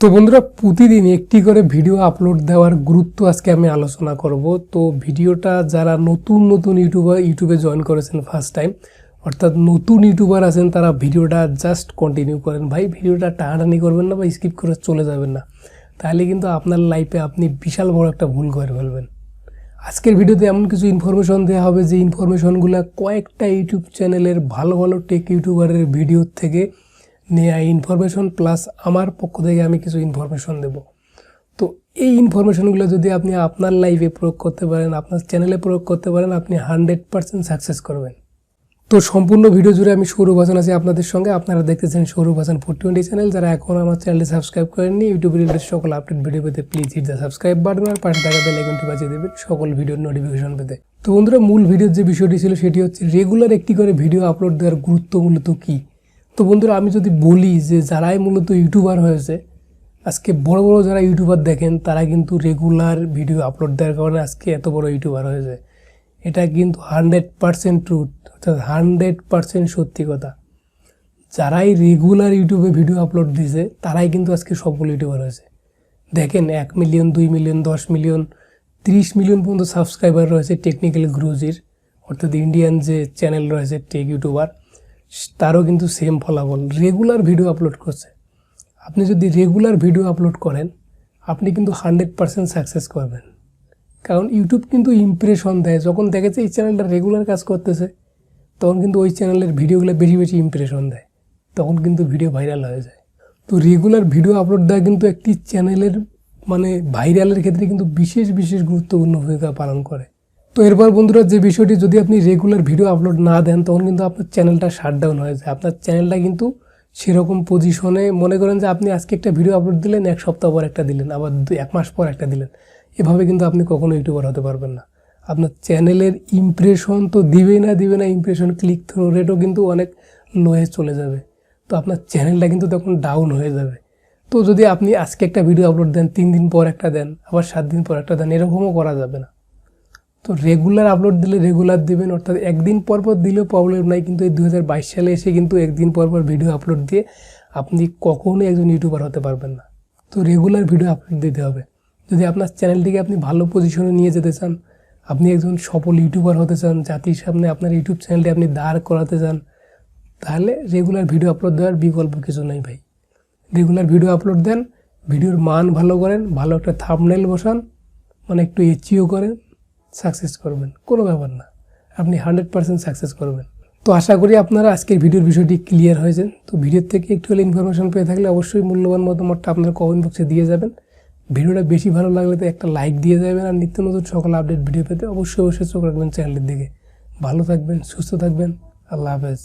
তো বন্ধুরা প্রতিদিন একটি করে ভিডিও আপলোড দেওয়ার গুরুত্ব আজকে আমি আলোচনা করব। তো ভিডিওটা যারা নতুন ইউটিউবে জয়েন করেছেন ফার্স্ট টাইম, অর্থাৎ নতুন ইউটিউবার আছেন, তারা ভিডিওটা জাস্ট কন্টিনিউ করেন ভাই। ভিডিওটা টানাটানি করবেন না বা স্কিপ করে চলে যাবেন না, তাহলে কিন্তু আপনার লাইফে আপনি বিশাল বড় একটা ভুল করে ফেলবেন। আজকের ভিডিওতে এমন কিছু ইনফরমেশন দেওয়া হবে যে ইনফরমেশনগুলো কয়েকটা ইউটিউব চ্যানেলের ভালো ভালো টেক ইউটিউবারের ভিডিও থেকে নেওয়া ইনফরমেশন, প্লাস আমার পক্ষ থেকে আমি কিছু ইনফরমেশন দেব। তো এই ইনফরমেশনগুলো যদি আপনি আপনার লাইফে প্রয়োগ করতে পারেন, আপনার চ্যানেলে প্রয়োগ করতে পারেন, আপনি 100% সাকসেস করবেন। তো সম্পূর্ণ ভিডিও জুড়ে আমি সৌরভ হাসান আছি আপনাদের সঙ্গে। আপনারা দেখতেছেন সৌরভ হাসান 420 চ্যানেল। যারা এখন আমার চ্যানেলটি সাবস্ক্রাইব করেননি, ইউটিউব রিলেটেড সকল আপডেট ভিডিও পেতে please hit the subscribe button আর পাশে থাকা বেল আইকনটি বাজিয়ে দেবেন সকল ভিডিওর নোটিফিকেশন পেতে। তো বন্ধুরা, মূল ভিডিওর যে বিষয়টি ছিল সেটি হচ্ছে রেগুলার একটি করে ভিডিও আপলোড দেওয়ার গুরুত্ব মূলত কী। তো বন্ধুরা, আমি যদি বলি যে যারাই মূলত ইউটিউবার হয়েছে, আজকে বড় বড় যারা ইউটিউবার দেখেন, তারা কিন্তু রেগুলার ভিডিও আপলোড দেওয়ার কারণে আজকে এত বড় ইউটিউবার হয়েছে। এটা কিন্তু 100% ট্রুথ, অর্থাৎ 100% সত্যি কথা। যারাই রেগুলার ইউটিউবে ভিডিও আপলোড দিয়েছে তারাই কিন্তু আজকে সবগুলো ইউটিউবার হয়েছে। দেখেন 1 মিলিয়ন, 2 মিলিয়ন, 10 মিলিয়ন, 30 মিলিয়ন পর্যন্ত সাবস্ক্রাইবার রয়েছে টেকনিক্যাল গ্রুজির, অর্থাৎ ইন্ডিয়ান যে চ্যানেল রয়েছে টেক ইউটিউবার, তারও কিন্তু সেম ফলাফল, রেগুলার ভিডিও আপলোড করছে। আপনি যদি রেগুলার ভিডিও আপলোড করেন, আপনি কিন্তু 100% সাকসেস করবেন। কারণ ইউটিউব কিন্তু ইমপ্রেশন দেয়। যখন দেখেছে এই চ্যানেলটা রেগুলার কাজ করতেছে, তখন কিন্তু ওই চ্যানেলের ভিডিওগুলো বেশি বেশি ইমপ্রেশন দেয়, তখন কিন্তু ভিডিও ভাইরাল হয়ে যায়। তো রেগুলার ভিডিও আপলোড দেওয়া কিন্তু একটি চ্যানেলের ভাইরালের ক্ষেত্রে কিন্তু বিশেষ গুরুত্বপূর্ণ ভূমিকা পালন করে। তো এরপর বন্ধুরা, যে বিষয়টি, যদি আপনি রেগুলার ভিডিও আপলোড না দেন, তখন কিন্তু আপনার চ্যানেলটা শাটডাউন হয়ে যায়। আপনার চ্যানেলটা কিন্তু সেরকম পজিশনে, মনে করেন যে আপনি আজকে একটা ভিডিও আপলোড দিলেন, 1 সপ্তাহ পর একটা দিলেন, আবার 1 মাস পর একটা দিলেন, এভাবে কিন্তু আপনি কখনো ইউটিউবার হতে পারবেন না। আপনার চ্যানেলের ইমপ্রেশন তো দিবে না, ইমপ্রেশন, ক্লিক থ্রু রেটও কিন্তু অনেক লোয়ে চলে যাবে। তো আপনার চ্যানেলটা কিন্তু তখন ডাউন হয়ে যাবে। তো যদি আপনি আজকে একটা ভিডিও আপলোড দেন, 3 দিন পর একটা দেন, আবার 7 দিন পর একটা দেন, এরকমও করা যাবে না। তো রেগুলার আপলোড দিলে রেগুলার দিবেন, অর্থাৎ একদিন পর দিলেও প্রবলেম নাই। কিন্তু এই 2022 সালে এসে কিন্তু একদিন পর ভিডিও আপলোড দিয়ে আপনি কখনোই একজন ইউটিউবার হতে পারবেন না। তো রেগুলার ভিডিও আপলোড দিতে হবে। যদি আপনার চ্যানেলটিকে আপনি ভালো পজিশনে নিয়ে যেতে চান, আপনি একজন সফল ইউটিউবার হতে চান, জাতির সামনে আপনার ইউটিউব চ্যানেলটি আপনি দাঁড় করাতে চান, তাহলে রেগুলার ভিডিও আপলোড দেওয়ার বিকল্প কিছু নেই ভাই। রেগুলার ভিডিও আপলোড দেন, ভিডিওর মান ভালো করেন, ভালো একটা থাম্বনেল বসান, একটু এচিও করেন, সাকসেস করবেন, কোনো ব্যাপার না, আপনি 100% সাকসেস করবেন। তো আশা করি আপনারা আজকের ভিডিওর বিষয়টি ক্লিয়ার হয়েছেন। তো ভিডিওর থেকে একটু হলে ইনফরমেশন পেয়ে থাকলে অবশ্যই মূল্যবান মতামতটা আপনার কমেন্ট বক্সে দিয়ে যাবেন। ভিডিওটা বেশি ভালো লাগলে তো একটা লাইক দিয়ে যাবেন। আর নিত্য নতুন সকল আপডেট ভিডিও পেতে অবশ্যই চোখ রাখবেন চ্যানেলের দিকে। ভালো থাকবেন, সুস্থ থাকবেন, আল্লাহ হাফেজ।